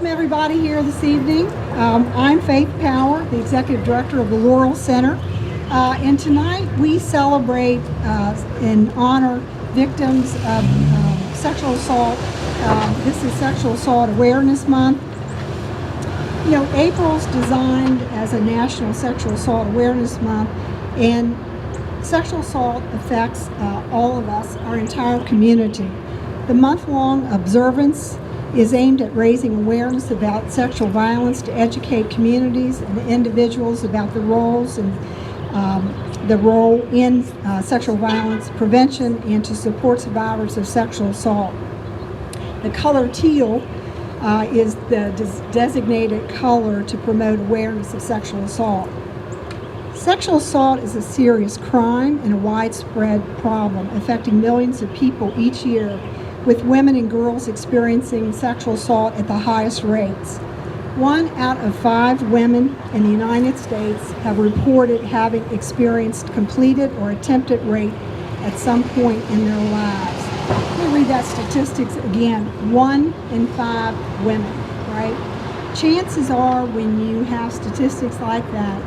welcome everybody here this evening. I'm Faith Power, the Executive Director of the Laurel Center. And tonight we celebrate and honor victims of sexual assault. This is Sexual Assault Awareness Month. You know, April's designed as a National Sexual Assault Awareness Month, and sexual assault affects all of us, our entire community. The month-long observance is aimed at raising awareness about sexual violence, to educate communities and individuals about the roles and the role in sexual violence prevention, and to support survivors of sexual assault. The color teal is the designated color to promote awareness of sexual assault. Sexual assault is a serious crime and a widespread problem affecting millions of people each year, with women and girls experiencing sexual assault at the highest rates. 1 out of 5 women in the United States have reported having experienced completed or attempted rape at some point in their lives. Let me read that statistics again. 1 in 5 women, right? Chances are when you have statistics like that,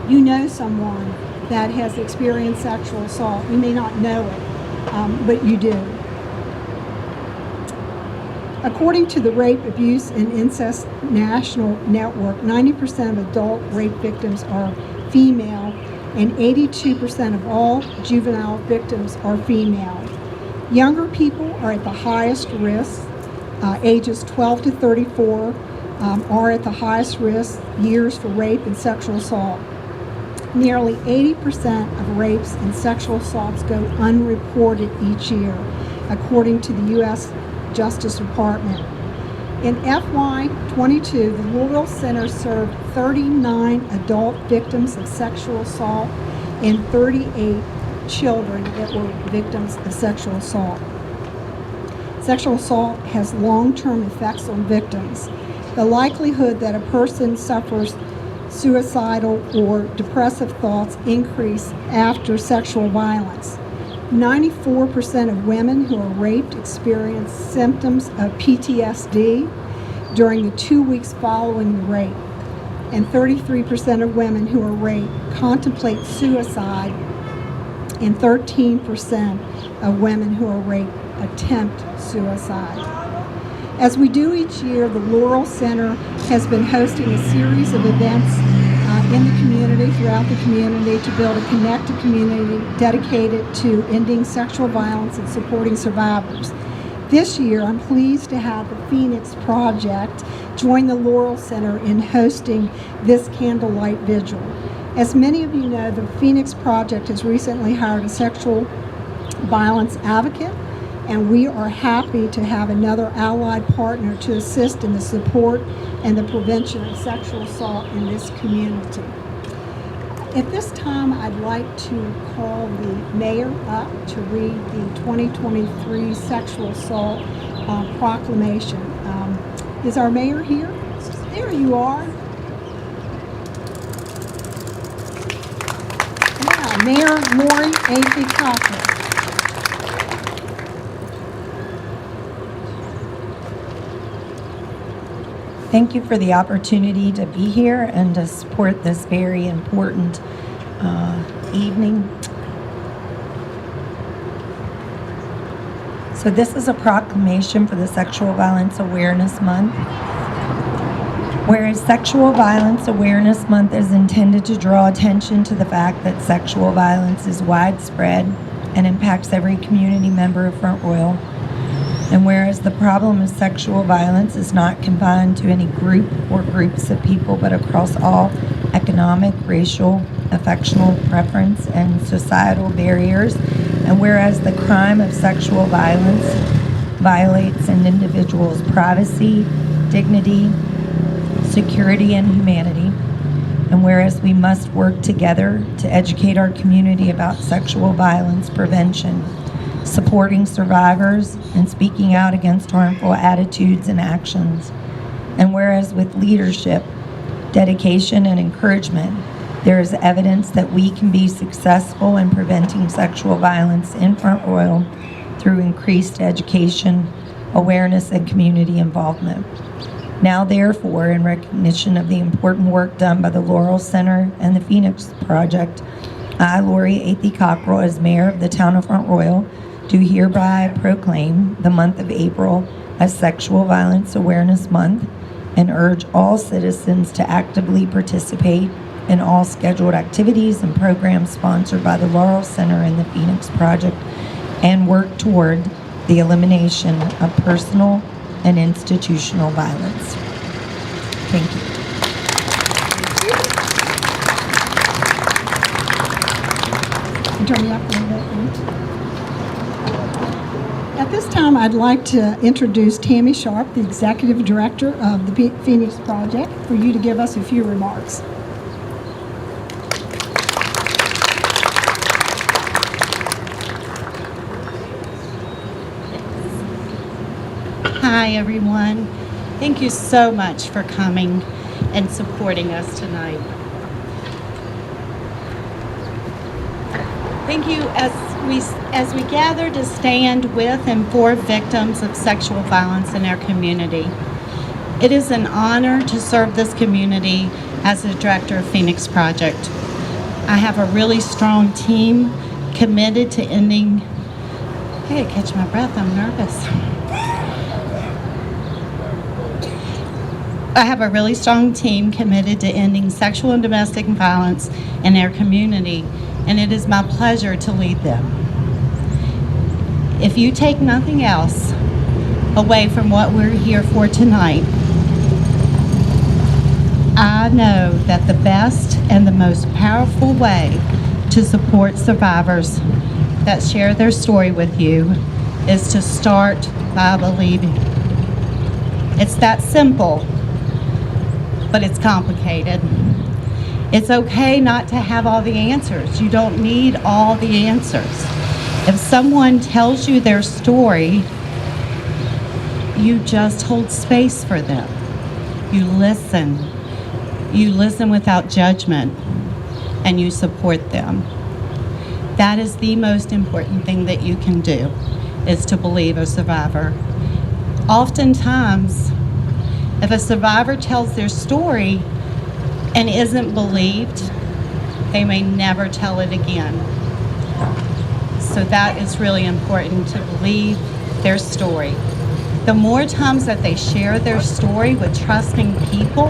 you know someone that has experienced sexual assault. You may not know it, but you do. According to the Rape, Abuse, and Incest National Network, 90% of adult rape victims are female, and 82% of all juvenile victims are female. Younger people are at the highest risk. Ages 12 to 34 are at the highest risk years for rape and sexual assault. Nearly 80% of rapes and sexual assaults go unreported each year, according to the U.S. Justice Department. In FY22, the Laurel Center served 39 adult victims of sexual assault and 38 children that were victims of sexual assault. Sexual assault has long-term effects on victims. The likelihood that a person suffers suicidal or depressive thoughts increase after sexual violence. 94% of women who are raped experience symptoms of PTSD during the 2 weeks following the rape. And 33% of women who are raped contemplate suicide, and 13% of women who are raped attempt suicide. As we do each year, the Laurel Center has been hosting a series of events in the community, throughout the community, to build a connected community dedicated to ending sexual violence and supporting survivors. This year, I'm pleased to have the Phoenix Project join the Laurel Center in hosting this candlelight vigil. As many of you know, the Phoenix Project has recently hired a sexual violence advocate, and we are happy to have another allied partner to assist in the support and the prevention of sexual assault in this community. At this time, I'd like to call the mayor up to read the 2023 sexual assault proclamation. Is our mayor here? There you are. Yeah, Mayor Lori A. Cochran. Thank you for the opportunity to be here and to support this very important evening. So this is a proclamation for the Sexual Violence Awareness Month. Whereas Sexual Violence Awareness Month is intended to draw attention to the fact that sexual violence is widespread and impacts every community member of Front Royal. And whereas the problem of sexual violence is not confined to any group or groups of people, but across all economic, racial, affectional preference, and societal barriers, and whereas the crime of sexual violence violates an individual's privacy, dignity, security, and humanity, and whereas we must work together to educate our community about sexual violence prevention, supporting survivors, and speaking out against harmful attitudes and actions. And whereas with leadership, dedication, and encouragement, there is evidence that we can be successful in preventing sexual violence in Front Royal through increased education, awareness, and community involvement. Now, therefore, in recognition of the important work done by the Laurel Center and the Phoenix Project, I, Lori Athey Cockrell, as mayor of the town of Front Royal, do hereby proclaim the month of April as Sexual Violence Awareness Month and urge all citizens to actively participate in all scheduled activities and programs sponsored by the Laurel Center and the Phoenix Project and work toward the elimination of personal and institutional violence. Thank you. Turn me up a little bit. At this time, I'd like to introduce Tammy Sharp, the Executive Director of the Phoenix Project, for you to give us a few remarks. Hi, everyone. Thank you so much for coming and supporting us tonight. Thank you as we gather to stand with and for victims of sexual violence in our community. It is an honor to serve this community as the director of Phoenix Project. I have a really strong team committed to ending. Hey, catch my breath, I'm nervous. I have a really strong team committed to ending sexual and domestic violence in our community, and it is my pleasure to lead them. If you take nothing else away from what we're here for tonight, I know that the best and the most powerful way to support survivors that share their story with you is to start by believing. It's that simple, but it's complicated. It's okay not to have all the answers. You don't need all the answers. If someone tells you their story, you just hold space for them. You listen. You listen without judgment, and you support them. That is the most important thing that you can do, is to believe a survivor. Oftentimes, if a survivor tells their story and isn't believed, they may never tell it again. So that is really important, to believe their story. The more times that they share their story with trusting people,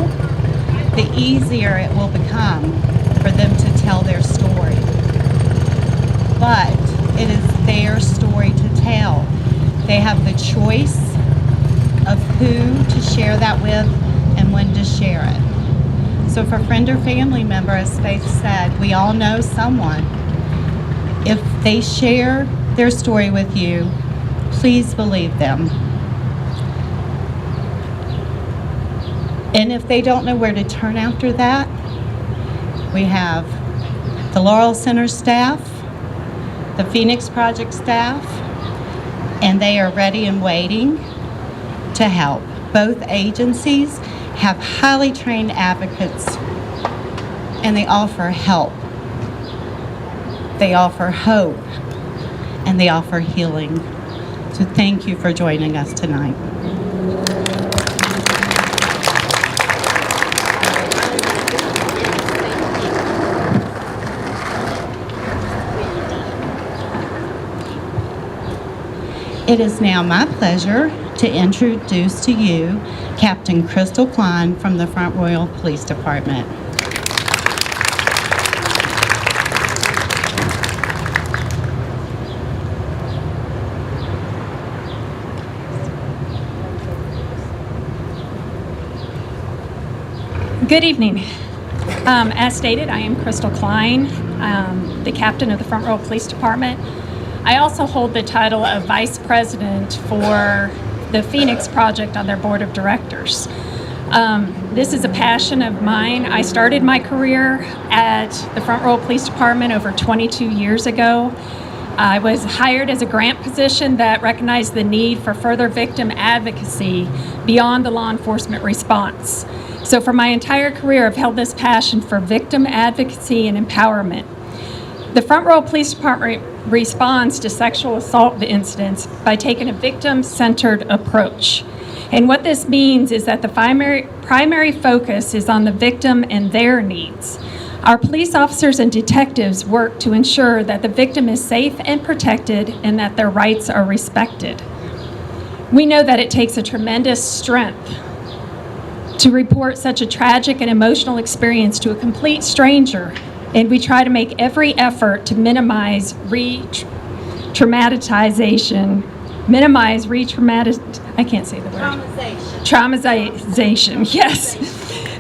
the easier it will become for them to tell their story. But it is their story to tell. They have the choice of who to share that with and when to share it. So if a friend or family member, as Faith said, we all know someone. If they share their story with you, please believe them. And if they don't know where to turn after that, we have the Laurel Center staff, the Phoenix Project staff, and they are ready and waiting to help. Both agencies have highly trained advocates, and they offer help. They offer hope, and they offer healing. So thank you for joining us tonight. It is now my pleasure to introduce to you Captain Crystal Klein from the Front Royal Police Department. Good evening. As stated, I am Crystal Klein, the captain of the Front Royal Police Department. I also hold the title of Vice President for the Phoenix Project on their board of directors. This is a passion of mine. I started my career at the Front Royal Police Department over 22 years ago. I was hired as a grant position that recognized the need for further victim advocacy beyond the law enforcement response. So for my entire career, I've held this passion for victim advocacy and empowerment. The Front Royal Police Department responds to sexual assault incidents by taking a victim-centered approach. And what this means is that the primary focus is on the victim and their needs. Our police officers and detectives work to ensure that the victim is safe and protected and that their rights are respected. We know that it takes a tremendous strength to report such a tragic and emotional experience to a complete stranger, and we try to make every effort to minimize re-traumatization, I can't say the word. Traumatization, yes.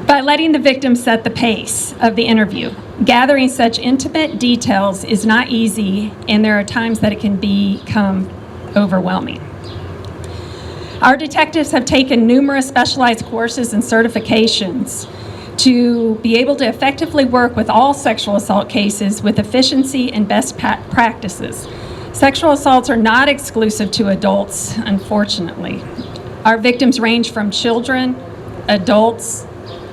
By letting the victim set the pace of the interview. Gathering such intimate details is not easy, and there are times that it can become overwhelming. Our detectives have taken numerous specialized courses and certifications to be able to effectively work with all sexual assault cases with efficiency and best practices. Sexual assaults are not exclusive to adults, unfortunately. Our victims range from children, adults,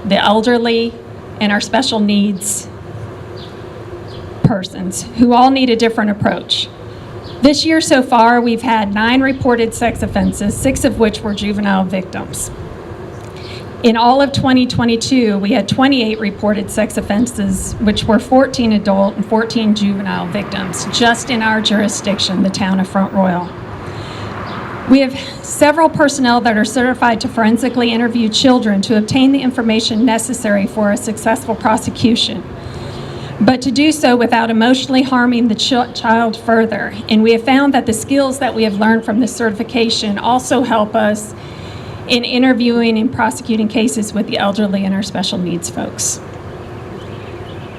the elderly, and our special needs persons who all need a different approach. This year so far, we've had 9 reported sex offenses, 6 of which were juvenile victims. In all of 2022, we had 28 reported sex offenses, which were 14 adult and 14 juvenile victims, just in our jurisdiction, the town of Front Royal. We have several personnel that are certified to forensically interview children to obtain the information necessary for a successful prosecution, but to do so without emotionally harming the child further. And we have found that the skills that we have learned from this certification also help us in interviewing and prosecuting cases with the elderly and our special needs folks.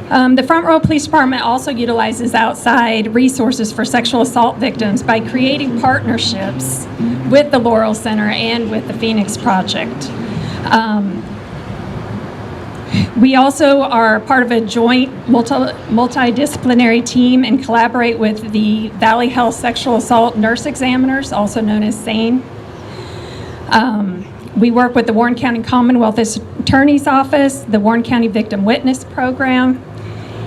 The Front Royal Police Department also utilizes outside resources for sexual assault victims by creating partnerships with the Laurel Center and with the Phoenix Project. We also are part of a joint multidisciplinary team and collaborate with the Valley Health Sexual Assault Nurse Examiners, also known as SANE. We work with the Warren County Commonwealth Attorney's Office, the Warren County Victim Witness Program,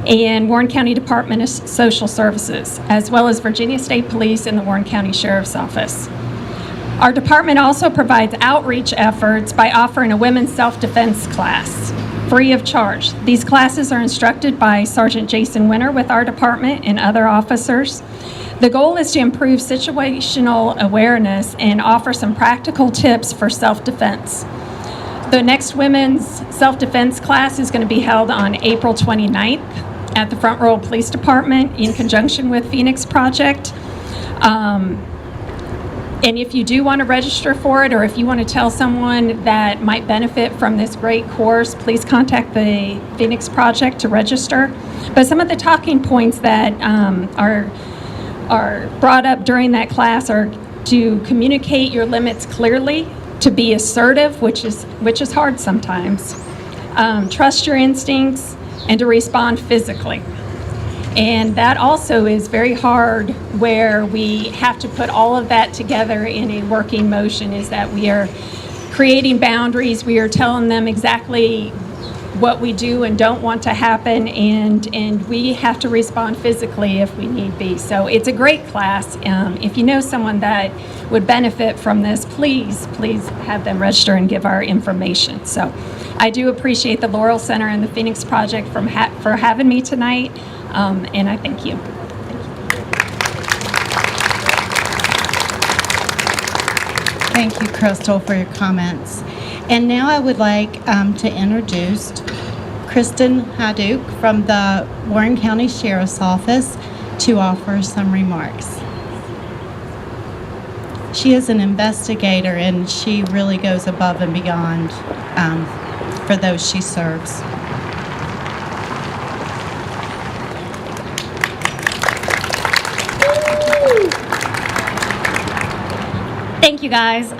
and Warren County Department of Social Services, as well as Virginia State Police and the Warren County Sheriff's Office. Our department also provides outreach efforts by offering a women's self-defense class, free of charge. These classes are instructed by Sergeant Jason Winter with our department and other officers. The goal is to improve situational awareness and offer some practical tips for self-defense. The next women's self-defense class is going to be held on April 29th at the Front Royal Police Department in conjunction with Phoenix Project. And if you do want to register for it, or if you want to tell someone that might benefit from this great course, please contact the Phoenix Project to register. But some of the talking points that are brought up during that class are to communicate your limits clearly, to be assertive, which is hard sometimes, trust your instincts, and to respond physically. And that also is very hard, where we have to put all of that together in a working motion, is that we are creating boundaries, we are telling them exactly what we do and don't want to happen, and we have to respond physically if we need be. So it's a great class. If you know someone that would benefit from this, please have them register and give our information. So I do appreciate the Laurel Center and the Phoenix Project for having me tonight, and I thank you. Thank you, Crystal, for your comments. And now I would like to introduce Kristin Heiduk from the Warren County Sheriff's Office to offer some remarks. She is an investigator, and she really goes above and beyond for those she serves. Thank you, guys.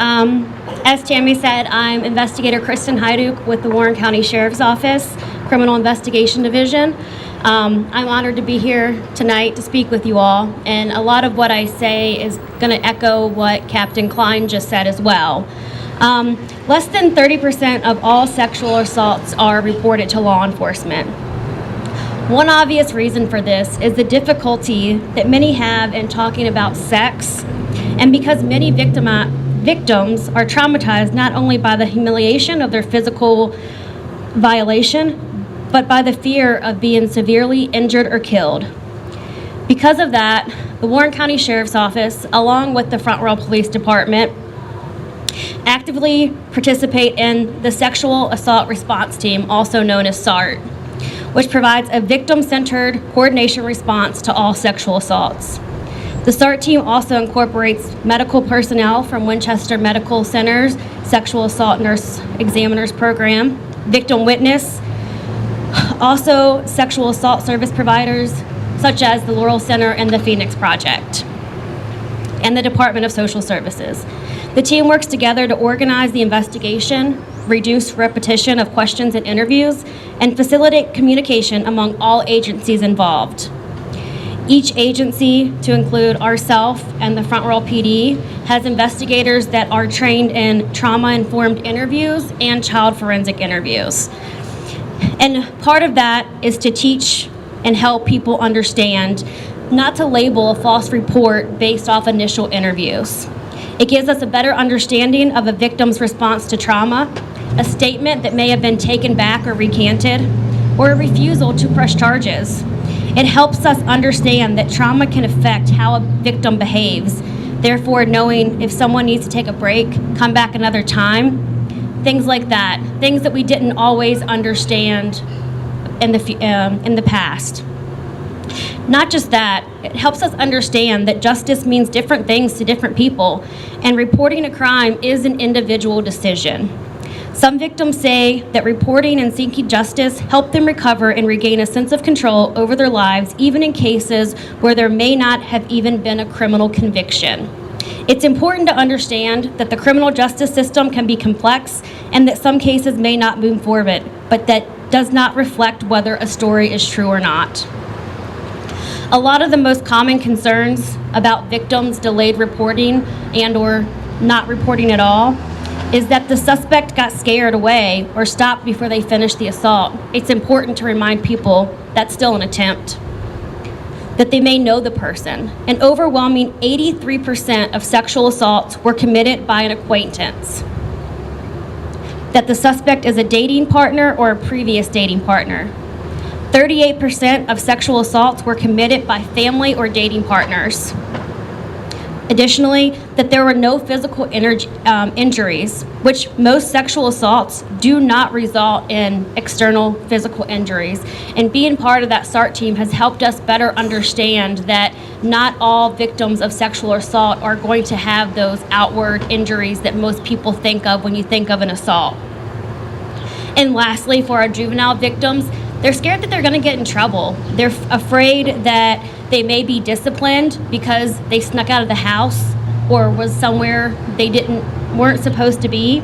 As Tammy said, I'm Investigator Kristin Heiduk with the Warren County Sheriff's Office, Criminal Investigation Division. I'm honored to be here tonight to speak with you all, and a lot of what I say is going to echo what Captain Klein just said as well. Less than 30% of all sexual assaults are reported to law enforcement. One obvious reason for this is the difficulty that many have in talking about sex, and because many victims are traumatized not only by the humiliation of their physical violation, but by the fear of being severely injured or killed. Because of that, the Warren County Sheriff's Office, along with the Front Royal Police Department, actively participate in the Sexual Assault Response Team, also known as SART, which provides a victim-centered coordination response to all sexual assaults. The SART team also incorporates medical personnel from Winchester Medical Center's Sexual Assault Nurse Examiners Program, victim witness, also sexual assault service providers such as the Laurel Center and the Phoenix Project, and the Department of Social Services. The team works together to organize the investigation, reduce repetition of questions and interviews, and facilitate communication among all agencies involved. Each agency, to include ourselves and the Front Royal PD, has investigators that are trained in trauma-informed interviews and child forensic interviews. And part of that is to teach and help people understand not to label a false report based off initial interviews. It gives us a better understanding of a victim's response to trauma, a statement that may have been taken back or recanted, or a refusal to press charges. It helps us understand that trauma can affect how a victim behaves. Therefore, knowing if someone needs to take a break, come back another time, things like that, things that we didn't always understand in the past. Not just that, it helps us understand that justice means different things to different people, and reporting a crime is an individual decision. Some victims say that reporting and seeking justice help them recover and regain a sense of control over their lives, even in cases where there may not have even been a criminal conviction. It's important to understand that the criminal justice system can be complex and that some cases may not move forward, but that does not reflect whether a story is true or not. A lot of the most common concerns about victims' delayed reporting and/or not reporting at all is that the suspect got scared away or stopped before they finished the assault. It's important to remind people that's still an attempt, that they may know the person. An overwhelming 83% of sexual assaults were committed by an acquaintance, that the suspect is a dating partner or a previous dating partner. 38% of sexual assaults were committed by family or dating partners. Additionally, that there were no physical injuries, which most sexual assaults do not result in external physical injuries. And being part of that SART team has helped us better understand that not all victims of sexual assault are going to have those outward injuries that most people think of when you think of an assault. And lastly, for our juvenile victims, they're scared that they're going to get in trouble. They're afraid that they may be disciplined because they snuck out of the house or was somewhere they weren't supposed to be.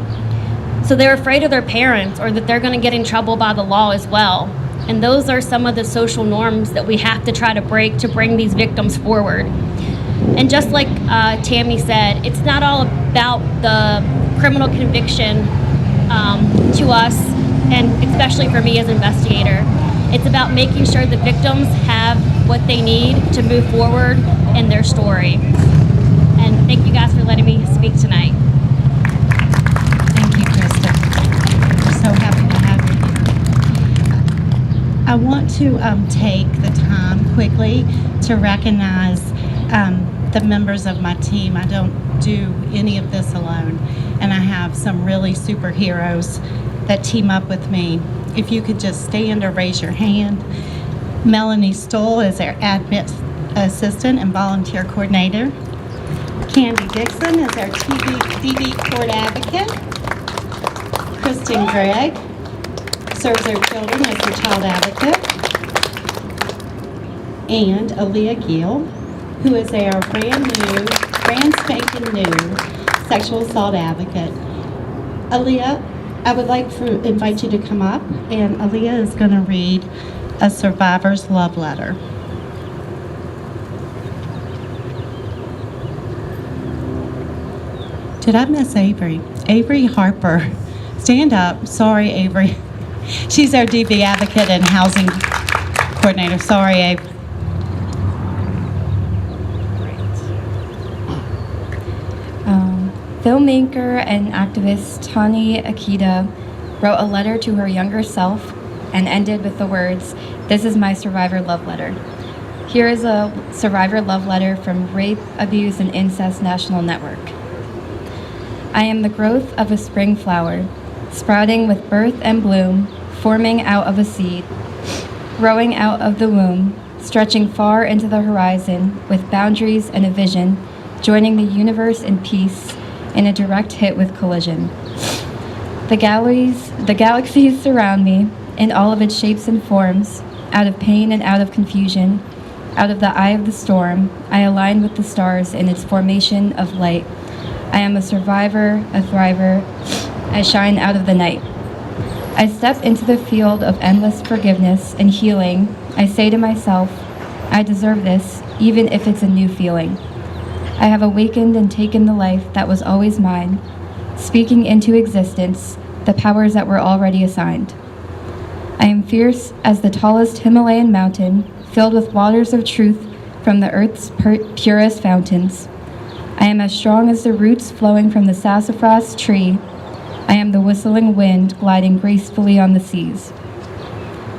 So they're afraid of their parents or that they're going to get in trouble by the law as well. And those are some of the social norms that we have to try to break to bring these victims forward. And just like Tammy said, it's not all about the criminal conviction to us, and especially for me as investigator. It's about making sure the victims have what they need to move forward in their story. And thank you guys for letting me speak tonight. Thank you, Kristin. We're so happy to have you here. I want to take the time quickly to recognize the members of my team. I don't do any of this alone, and I have some really superheroes that team up with me. If you could just stand or raise your hand. Melanie Stoll is our admin assistant and volunteer coordinator. Candy Dixon is our DV court advocate. Kristin Gregg serves our children as the child advocate. And Aaliyah Guild, who is our brand spanking new sexual assault advocate. Aaliyah, I would like to invite you to come up, and Aaliyah is going to read a survivor's love letter. Did I miss Avery? Avery Harper. Stand up. Sorry, Avery. She's our DV advocate and housing coordinator. Sorry, Avery. Filmmaker and activist Tani Akita wrote a letter to her younger self and ended with the words, "This is my survivor love letter." Here is a survivor love letter from Rape, Abuse, and Incest National Network. I am the growth of a spring flower, sprouting with birth and bloom, forming out of a seed, growing out of the womb, stretching far into the horizon with boundaries and a vision, joining the universe in peace in a direct hit with collision. The galaxies surround me in all of its shapes and forms, out of pain and out of confusion, out of the eye of the storm, I align with the stars in its formation of light. I am a survivor, a thriver, I shine out of the night. I step into the field of endless forgiveness and healing. I say to myself, I deserve this, even if it's a new feeling. I have awakened and taken the life that was always mine, speaking into existence the powers that were already assigned. I am fierce as the tallest Himalayan mountain, filled with waters of truth from the earth's purest fountains. I am as strong as the roots flowing from the sassafras tree. I am the whistling wind gliding gracefully on the seas.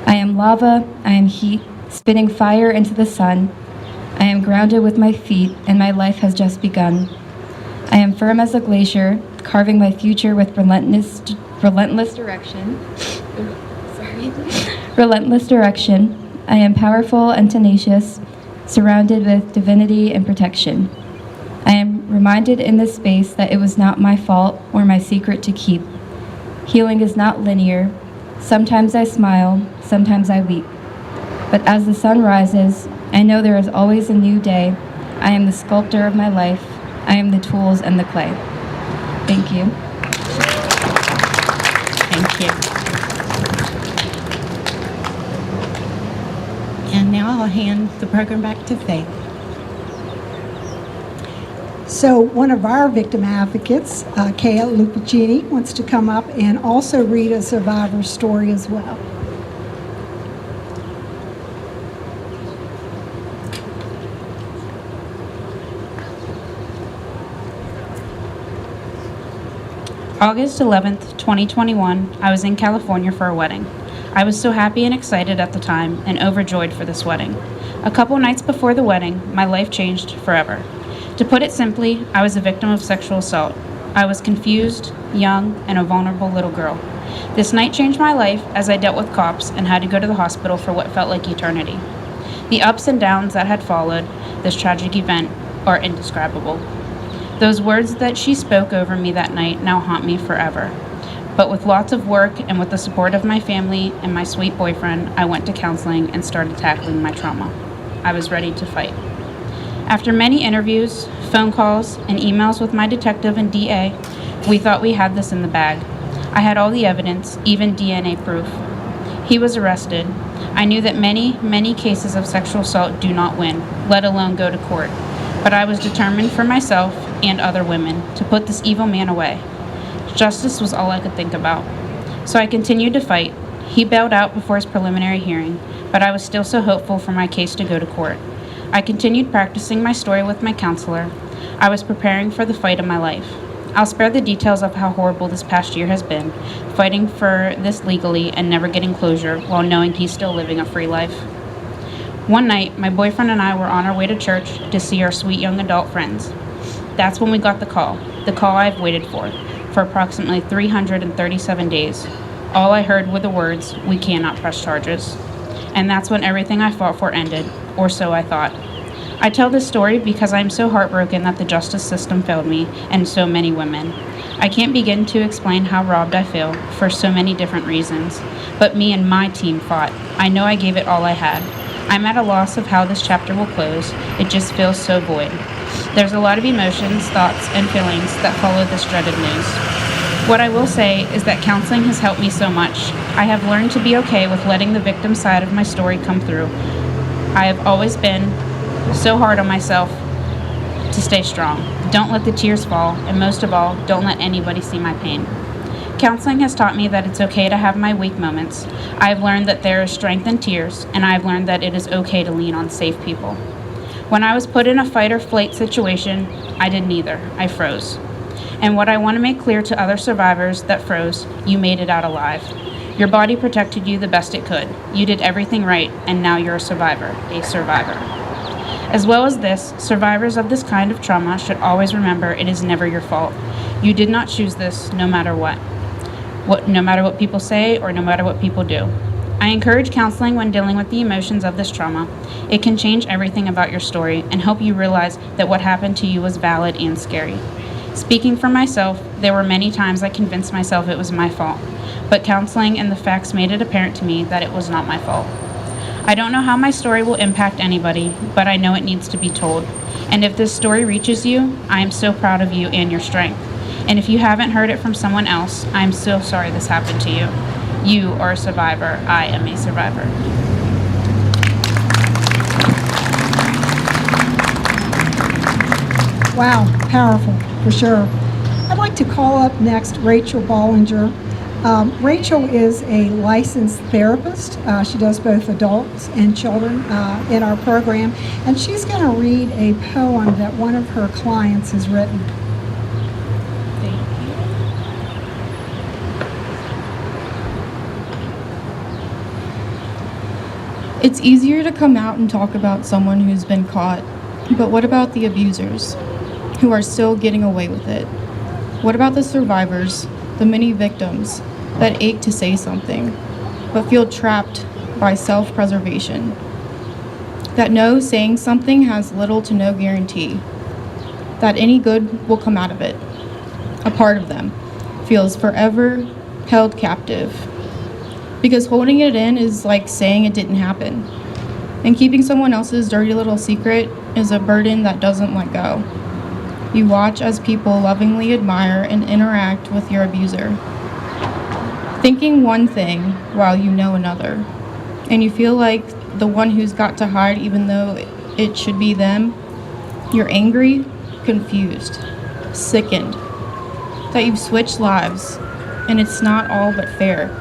I am lava, I am heat, spitting fire into the sun. I am grounded with my feet, and my life has just begun. I am firm as a glacier, carving my future with relentless direction. Relentless direction. I am powerful and tenacious, surrounded with divinity and protection. I am reminded in this space that it was not my fault or my secret to keep. Healing is not linear. Sometimes I smile, sometimes I weep. But as the sun rises, I know there is always a new day. I am the sculptor of my life. I am the tools and the clay. Thank you. Thank you. And now I'll hand the program back to Faith. So one of our victim advocates, Kale Lupagini, wants to come up and also read a survivor story as well. August 11th, 2021, I was in California for a wedding. I was so happy and excited at the time and overjoyed for this wedding. A couple nights before the wedding, my life changed forever. To put it simply, I was a victim of sexual assault. I was confused, young, and a vulnerable little girl. This night changed my life as I dealt with cops and had to go to the hospital for what felt like eternity. The ups and downs that had followed this tragic event are indescribable. Those words that she spoke over me that night now haunt me forever. But with lots of work and with the support of my family and my sweet boyfriend, I went to counseling and started tackling my trauma. I was ready to fight. After many interviews, phone calls, and emails with my detective and DA, we thought we had this in the bag. I had all the evidence, even DNA proof. He was arrested. I knew that many cases of sexual assault do not win, let alone go to court. But I was determined for myself and other women to put this evil man away. Justice was all I could think about. So I continued to fight. He bailed out before his preliminary hearing, but I was still so hopeful for my case to go to court. I continued practicing my story with my counselor. I was preparing for the fight of my life. I'll spare the details of how horrible this past year has been, fighting for this legally and never getting closure while knowing he's still living a free life. One night, my boyfriend and I were on our way to church to see our sweet young adult friends. That's when we got the call I've waited for approximately 337 days. All I heard were the words, "We cannot press charges." And that's when everything I fought for ended, or so I thought. I tell this story because I'm so heartbroken that the justice system failed me and so many women. I can't begin to explain how robbed I feel for so many different reasons, but me and my team fought. I know I gave it all I had. I'm at a loss of how this chapter will close. It just feels so void. There's a lot of emotions, thoughts, and feelings that follow this dreaded news. What I will say is that counseling has helped me so much. I have learned to be okay with letting the victim side of my story come through. I have always been so hard on myself to stay strong. Don't let the tears fall, and most of all, don't let anybody see my pain. Counseling has taught me that it's okay to have my weak moments. I have learned that there is strength in tears, and I have learned that it is okay to lean on safe people. When I was put in a fight or flight situation, I did neither. I froze. And what I want to make clear to other survivors that froze, you made it out alive. Your body protected you the best it could. You did everything right, and now you're a survivor. As well as this, survivors of this kind of trauma should always remember it is never your fault. You did not choose this, no matter what. No matter what people say or no matter what people do. I encourage counseling when dealing with the emotions of this trauma. It can change everything about your story and help you realize that what happened to you was valid and scary. Speaking for myself, there were many times I convinced myself it was my fault, but counseling and the facts made it apparent to me that it was not my fault. I don't know how my story will impact anybody, but I know it needs to be told. And if this story reaches you, I am so proud of you and your strength. And if you haven't heard it from someone else, I am so sorry this happened to you. You are a survivor. I am a survivor. Wow, powerful, for sure. I'd like to call up next Rachel Bollinger. Rachel is a licensed therapist. She does both adults and children in our program, and she's going to read a poem that one of her clients has written. It's easier to come out and talk about someone who's been caught, but what about the abusers who are still getting away with it? What about the survivors, the many victims that ache to say something, but feel trapped by self-preservation? That know saying something has little to no guarantee that any good will come out of it. A part of them feels forever held captive, because holding it in is like saying it didn't happen. And keeping someone else's dirty little secret is a burden that doesn't let go. You watch as people lovingly admire and interact with your abuser, thinking one thing while you know another. And you feel like the one who's got to hide even though it should be them. You're angry, confused, sickened that you've switched lives and it's not all but fair.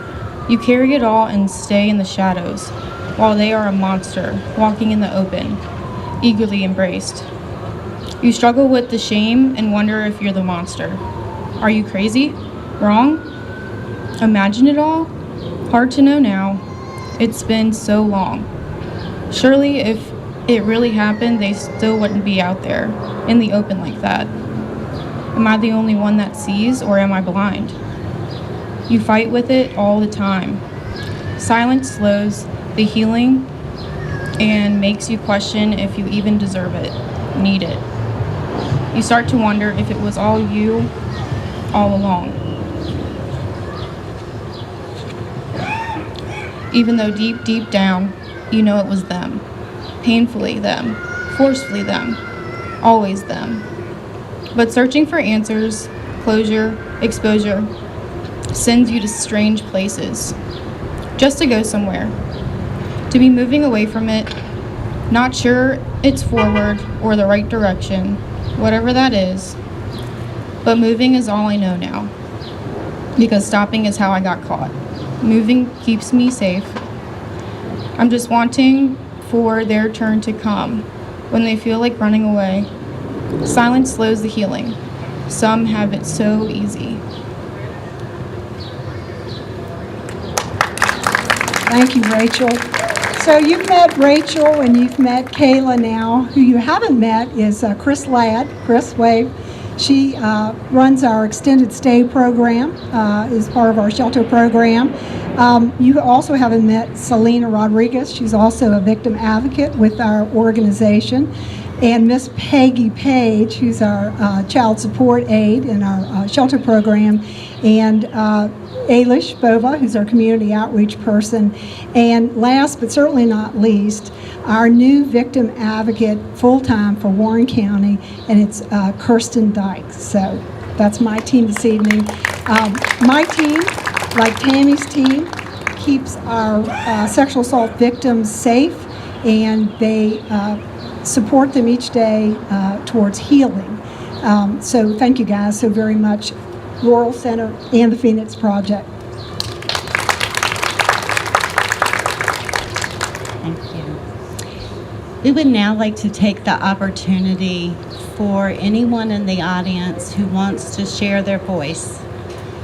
You carry it all and stay in the shadows, while they are a monster, walking in the open, eagerly embraced. You struggle with the shame and wonder if you're the monster. Are you crazy? Wrong? Imagine it all? Hard to know now. It's been so long. Surely if it really happened, they still wouldn't be out there, in the open like that. Am I the only one that sees, or am I blind? You fight with it all the time. Silence slows the healing and makes you question if you even deserve it, need it. You start to wonder if it was all you all along. Even though deep, deep down, you know it was them. Painfully them, forcefully them, always them. But searching for answers, closure, exposure, sends you to strange places, just to go somewhere, to be moving away from it, not sure it's forward or the right direction, whatever that is, but moving is all I know now, because stopping is how I got caught. Moving keeps me safe. I'm just wanting for their turn to come when they feel like running away. Silence slows the healing. Some have it so easy. Thank you, Rachel. So you've met Rachel and you've met Kayla now. Who you haven't met is Chris Ladd. Chris, wave. She runs our extended stay program, is part of our shelter program. You also haven't met Selena Rodriguez. She's also a victim advocate with our organization. And Miss Peggy Page, who's our child support aide in our shelter program. And Ailish Bova, who's our community outreach person. And last but certainly not least, our new victim advocate full-time for Warren County, and it's Kristin Dykes. So that's my team this evening. My team, like Tammy's team, keeps our sexual assault victims safe, and they support them each day towards healing. So thank you guys so very much, Laurel Center and the Phoenix Project. Thank you. We would now like to take the opportunity for anyone in the audience who wants to share their voice.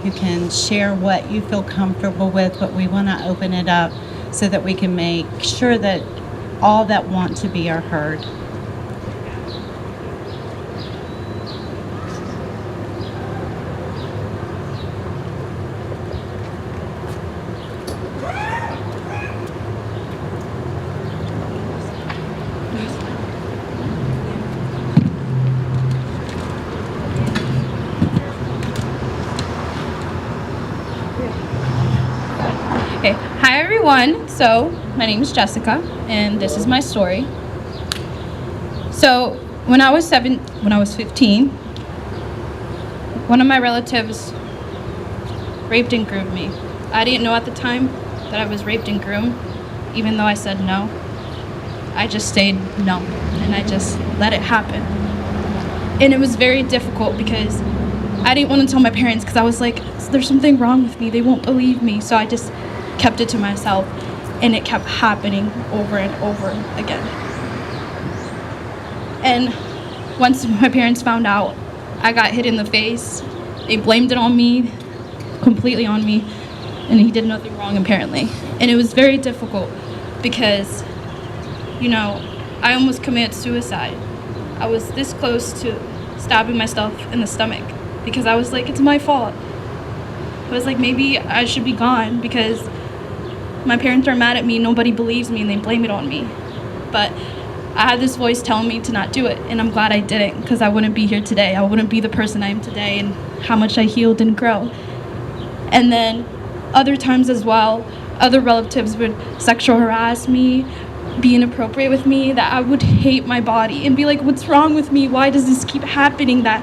You can share what you feel comfortable with, but we want to open it up so that we can make sure that all that want to be are heard. Okay, hi everyone. So, my name is Jessica, and this is my story. So, when I was 15, one of my relatives raped and groomed me. I didn't know at the time that I was raped and groomed, even though I said no. I just stayed numb, and I just let it happen. And it was very difficult because I didn't want to tell my parents because I was like, there's something wrong with me. They won't believe me. So I just kept it to myself, and it kept happening over and over again. And once my parents found out, I got hit in the face. They blamed it on me, completely on me, and he did nothing wrong apparently. And it was very difficult because, you know, I almost committed suicide. I was this close to stabbing myself in the stomach because I was like, it's my fault. I was like, maybe I should be gone because my parents are mad at me, nobody believes me, and they blame it on me. But I had this voice telling me to not do it, and I'm glad I didn't, because I wouldn't be here today. I wouldn't be the person I am today and how much I healed and grow. And then other times as well, other relatives would sexual harass me, be inappropriate with me, that I would hate my body and be like, what's wrong with me? Why does this keep happening? That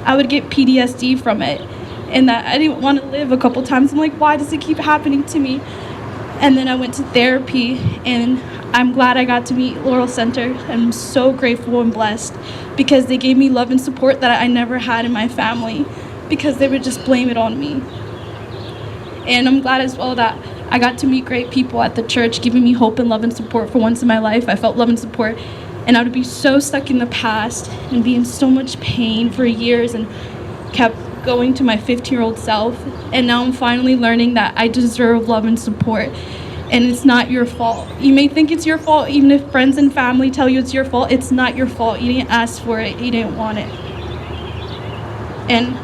I would get PTSD from it, and that I didn't want to live a couple times. I'm like, why does it keep happening to me? And then I went to therapy, and I'm glad I got to meet Laurel Center. I'm so grateful and blessed because they gave me love and support that I never had in my family because they would just blame it on me. And I'm glad as well that I got to meet great people at the church, giving me hope and love and support for once in my life. I felt love and support, and I would be so stuck in the past and be in so much pain for years and kept going to my 15-year-old self. And now I'm finally learning that I deserve love and support, and it's not your fault. You may think it's your fault, even if friends and family tell you it's your fault. It's not your fault. You didn't ask for it. You didn't want it. And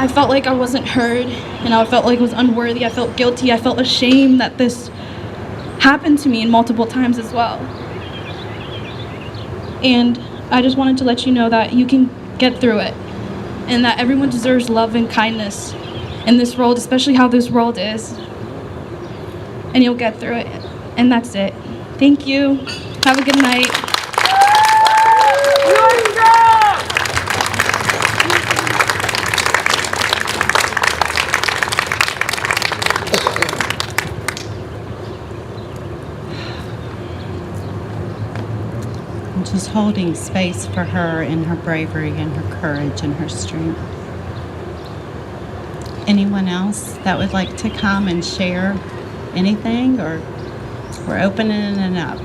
I felt like I wasn't heard, and I felt like I was unworthy. I felt guilty. I felt ashamed that this happened to me in multiple times as well. And I just wanted to let you know that you can get through it, and that everyone deserves love and kindness in this world, especially how this world is. And you'll get through it. And that's it. Thank you. Have a good night. I'm just holding space for her in her bravery and her courage and her strength. Anyone else that would like to come and share anything, or we're opening it up?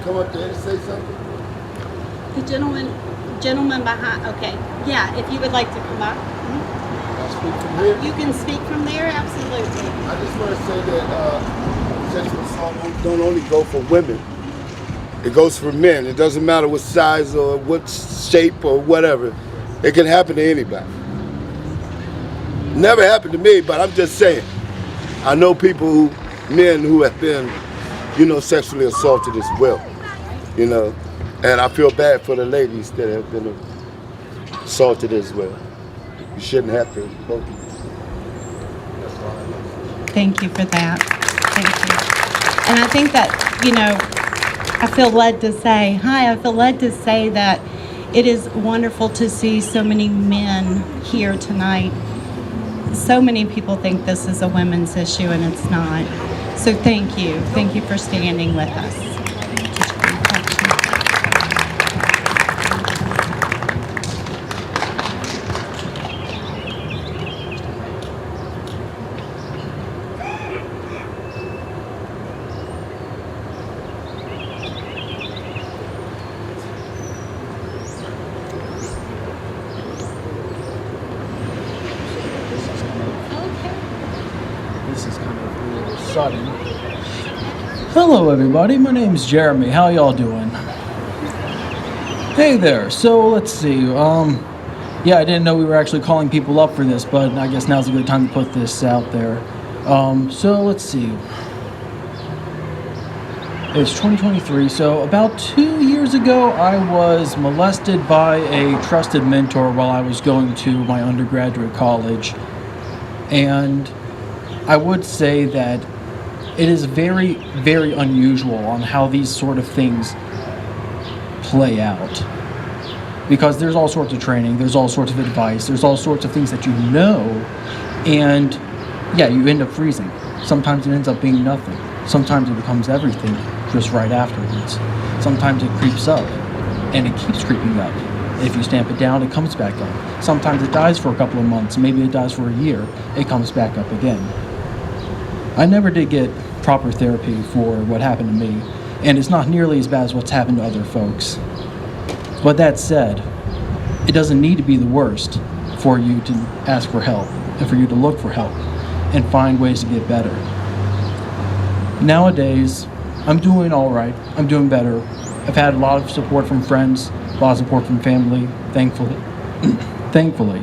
Come up there and say something? The gentleman behind, okay. Yeah, if you would like to come up. I'll speak from here. You can speak from there, absolutely. I just want to say that sexual assault don't only go for women. It goes for men. It doesn't matter what size or what shape or whatever. It can happen to anybody. Never happened to me, but I'm just saying. I know people men who have been, sexually assaulted as well. And I feel bad for the ladies that have been assaulted as well. You shouldn't have to go through this. That's all I know. Thank you for that. Thank you. And I think that, I feel led to say that it is wonderful to see so many men here tonight. So many people think this is a women's issue, and it's not. So thank you. Thank you for standing with us. This is kind of a little sudden. Hello everybody, my name's Jeremy. How y'all doing? Hey there. So let's see. Yeah, I didn't know we were actually calling people up for this, but I guess now's a good time to put this out there. So let's see. It's 2023, so about 2 years ago, I was molested by a trusted mentor while I was going to my undergraduate college. And I would say that it is very, very unusual on how these sort of things play out. Because there's all sorts of training, there's all sorts of advice, there's all sorts of things that you know, and yeah, you end up freezing. Sometimes it ends up being nothing. Sometimes it becomes everything just right afterwards. Sometimes it creeps up, and it keeps creeping up. If you stamp it down, it comes back up. Sometimes it dies for a couple of months, maybe it dies for a year, it comes back up again. I never did get proper therapy for what happened to me, and it's not nearly as bad as what's happened to other folks. But that said, it doesn't need to be the worst for you to ask for help, and for you to look for help, and find ways to get better. Nowadays, I'm doing all right. I'm doing better. I've had a lot of support from friends, a lot of support from family, thankfully. Thankfully.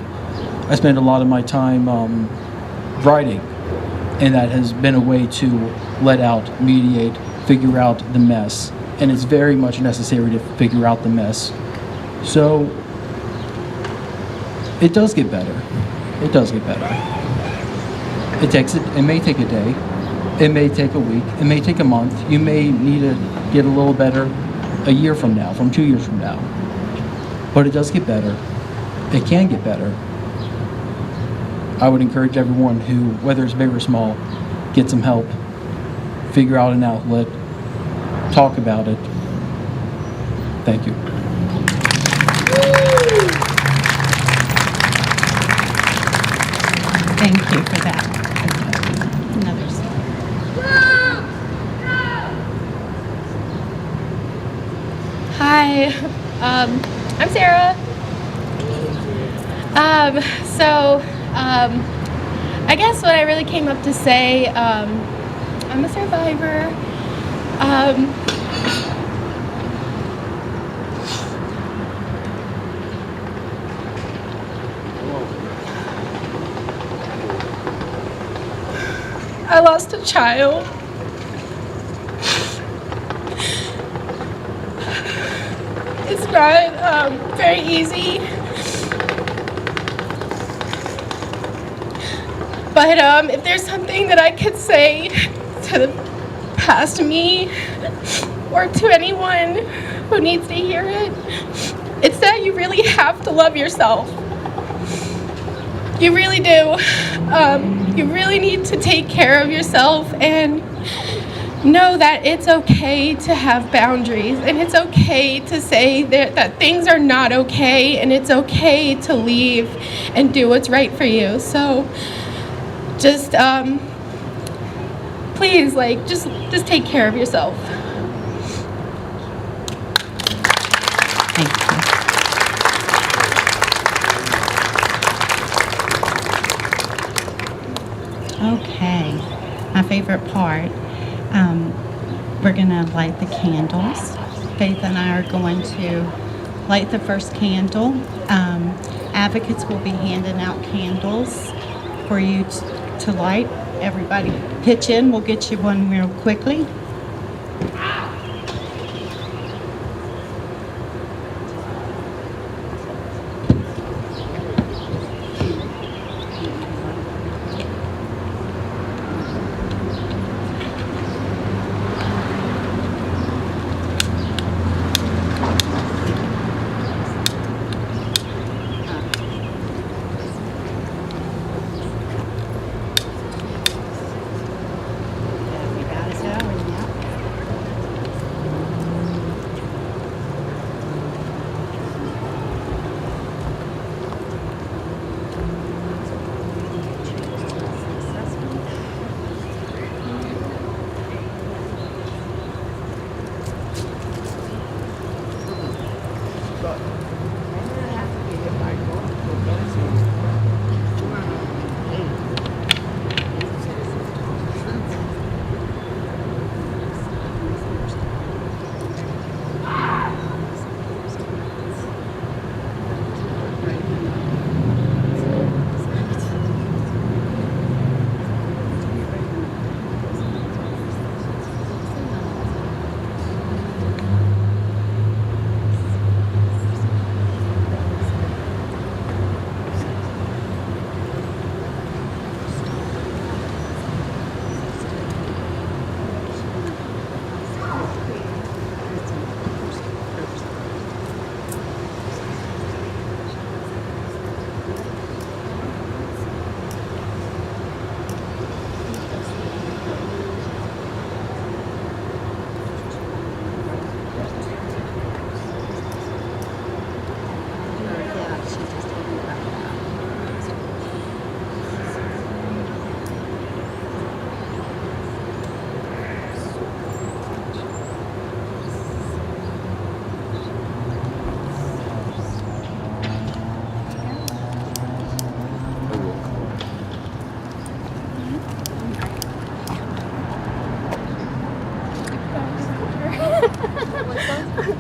I spend a lot of my time writing, and that has been a way to let out, mediate, figure out the mess. And it's very much necessary to figure out the mess. So, it does get better. It does get better. It may take a day. It may take a week. It may take a month. You may need to get a little better a year from now, from 2 years from now. But it does get better. It can get better. I would encourage everyone who, whether it's big or small, get some help, figure out an outlet, talk about it. Thank you. Thank you for that. Another slide. Hi, I'm Sarah. I guess what I really came up to say, I'm a survivor. I lost a child. It's not very easy. But if there's something that I could say to the past me or to anyone who needs to hear it, it's that you really have to love yourself. You really do. You really need to take care of yourself and know that it's okay to have boundaries, and it's okay to say that things are not okay, and it's okay to leave and do what's right for you. So just please, just take care of yourself. Thank you. Okay, my favorite part. We're gonna light the candles. Faith and I are going to light the first candle. Advocates will be handing out candles for you to light. Everybody pitch in. We'll get you one real quickly.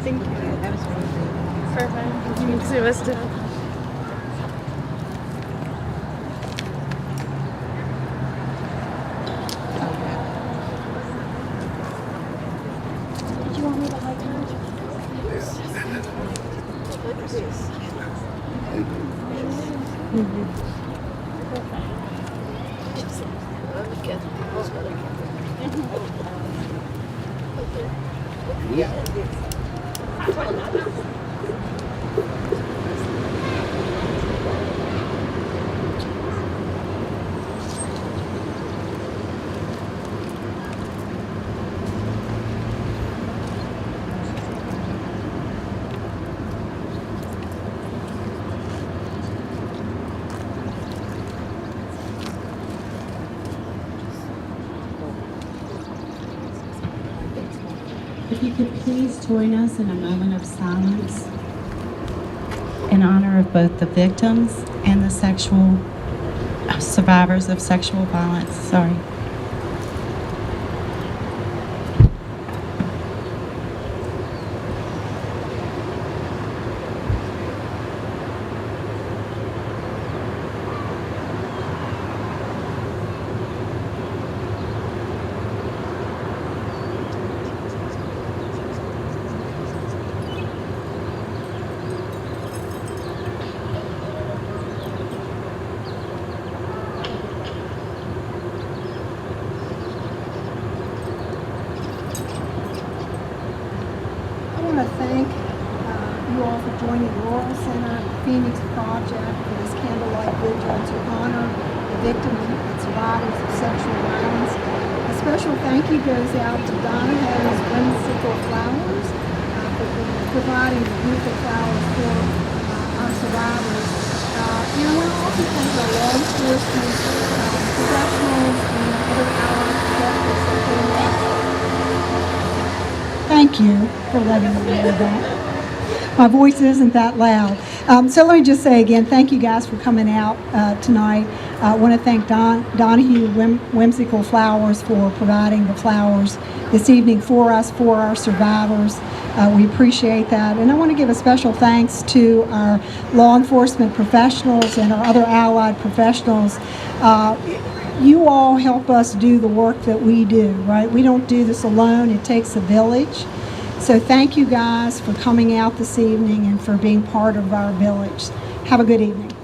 Thank you. Perfect. You too, Mr. Did you want me to high If you could please join us in a moment of silence in honor of both the victims and the survivors of sexual violence. Sorry. I want to thank you all for joining Laurel Center and the Phoenix Project for this candlelight vigil to honor the victims and survivors of sexual violence. A special thank you goes out to Donna Harris Whimsical Flowers for providing the beautiful flowers for our survivors. And I want to also thank our law enforcement professionals and other allied protectors that came out. Thank you for letting me know that. My voice isn't that loud. So let me just say again, thank you guys for coming out tonight. I want to thank Donahue Whimsical Flowers for providing the flowers this evening for us, for our survivors. We appreciate that. And I want to give a special thanks to our law enforcement professionals and our other allied professionals. You all help us do the work that we do, right? We don't do this alone. It takes a village. So thank you guys for coming out this evening and for being part of our village. Have a good evening.